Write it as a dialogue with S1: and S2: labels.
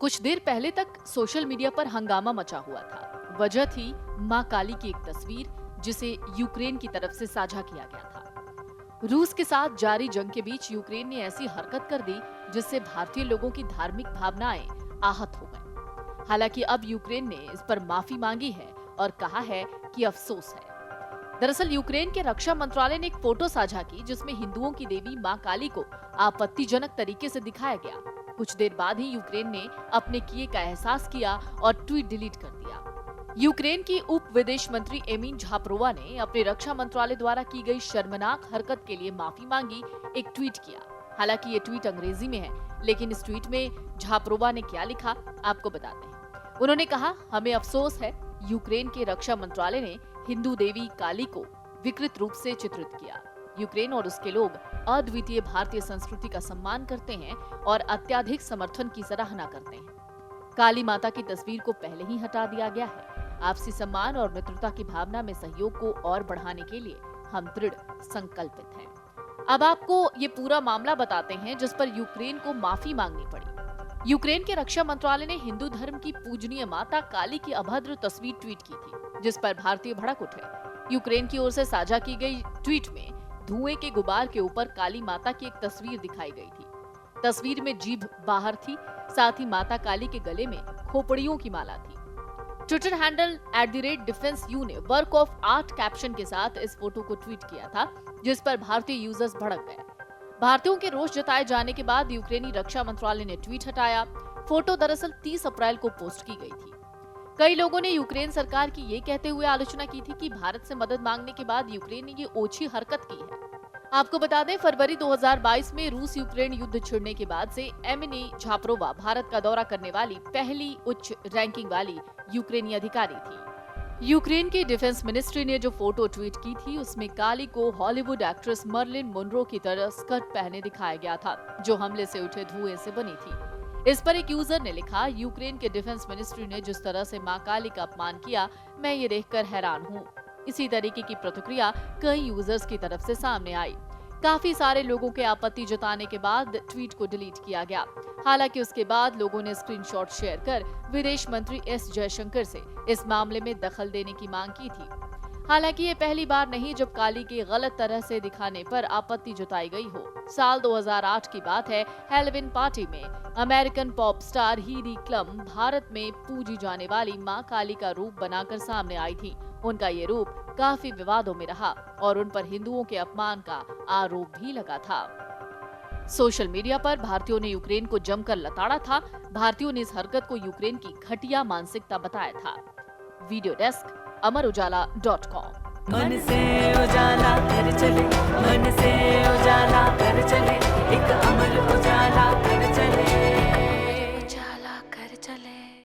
S1: कुछ देर पहले तक सोशल मीडिया पर हंगामा मचा हुआ था। वजह थी मां काली की एक तस्वीर जिसे यूक्रेन की तरफ से साझा किया गया था। रूस के साथ जारी जंग के बीच यूक्रेन ने ऐसी हरकत कर दी जिससे भारतीय लोगों की धार्मिक भावनाएं आहत हो गईं। हालांकि अब यूक्रेन ने इस पर माफी मांगी है और कहा है कि अफसोस है। दरअसल यूक्रेन के रक्षा मंत्रालय ने एक फोटो साझा की जिसमें हिंदुओं की देवी मां काली को आपत्तिजनक तरीके से दिखाया गया। कुछ देर बाद ही यूक्रेन ने अपने किए का एहसास किया और ट्वीट डिलीट कर दिया। यूक्रेन की उप विदेश मंत्री एमिन झापरोवा ने अपने रक्षा मंत्रालय द्वारा की गई शर्मनाक हरकत के लिए माफी मांगी, एक ट्वीट किया। हालांकि ये ट्वीट अंग्रेजी में है, लेकिन इस ट्वीट में झापरोवा ने क्या लिखा आपको बताते हैं। उन्होंने कहा, हमें अफसोस है, यूक्रेन के रक्षा मंत्रालय ने हिंदू देवी काली को विकृत रूप से चित्रित किया। यूक्रेन और उसके लोग अद्वितीय भारतीय संस्कृति का सम्मान करते हैं और अत्यधिक समर्थन की सराहना करते हैं। काली माता की तस्वीर को पहले ही हटा दिया गया है। आपसी सम्मान और मित्रता की भावना में सहयोग को और बढ़ाने के लिए हम दृढ़ संकल्पित हैं। अब आपको ये पूरा मामला बताते हैं जिस पर यूक्रेन को माफी मांगनी पड़ी। यूक्रेन के रक्षा मंत्रालय ने हिंदू धर्म की पूजनीय माता काली की अभद्र तस्वीर ट्वीट की थी, जिस पर भारतीय भड़क उठे। यूक्रेन की ओर से साझा की गई ट्वीट में धुएं के गुबार के ऊपर काली माता की एक तस्वीर दिखाई गई थी। तस्वीर में जीभ बाहर थी, साथ ही माता काली के गले में खोपड़ियों की माला थी। ट्विटर हैंडल @defense-u ने वर्क ऑफ आर्ट कैप्शन के साथ इस फोटो को ट्वीट किया था, जिस पर भारतीय यूजर्स भड़क गए। भारतीयों के रोष जताए जाने के बाद यूक्रेनी रक्षा मंत्रालय ने ट्वीट हटाया। फोटो दरअसल 30 अप्रैल को पोस्ट की गई थी। कई लोगों ने यूक्रेन सरकार की ये कहते हुए आलोचना की थी कि भारत से मदद मांगने के बाद यूक्रेन ने ये ओछी हरकत की है। आपको बता दें, फरवरी 2022 में रूस यूक्रेन युद्ध छिड़ने के बाद से एमिनी झापरोवा भारत का दौरा करने वाली पहली उच्च रैंकिंग वाली यूक्रेनी अधिकारी थी। यूक्रेन की डिफेंस मिनिस्ट्री ने जो फोटो ट्वीट की थी उसमें काली को हॉलीवुड एक्ट्रेस मर्लिन मोनरो की तरह स्कर्ट पहने दिखाया गया था, जो हमले से उठे धुएं से बनी थी। इस पर एक यूजर ने लिखा, यूक्रेन के डिफेंस मिनिस्ट्री ने जिस तरह से मां काली का अपमान किया, मैं ये देखकर हैरान हूँ। इसी तरीके की प्रतिक्रिया कई यूजर्स की तरफ से सामने आई। काफी सारे लोगों के आपत्ति जताने के बाद ट्वीट को डिलीट किया गया। हालांकि उसके बाद लोगों ने स्क्रीनशॉट शेयर कर विदेश मंत्री एस जयशंकर से इस मामले में दखल देने की मांग की थी। हालांकि ये पहली बार नहीं जब काली के गलत तरह से दिखाने पर आपत्ति जताई गई हो। साल 2008 की बात है, हैलोवीन पार्टी में अमेरिकन पॉप स्टार हीदी क्लम भारत में पूजी जाने वाली मां काली का रूप बनाकर सामने आई थी। उनका ये रूप काफी विवादों में रहा और उन पर हिंदुओं के अपमान का आरोप भी लगा था। सोशल मीडिया पर भारतीयों ने यूक्रेन को जमकर लताड़ा था। भारतीयों ने इस हरकत को यूक्रेन की घटिया मानसिकता बताया था। Video desk, Amar Ujala .com।
S2: मन से उजाला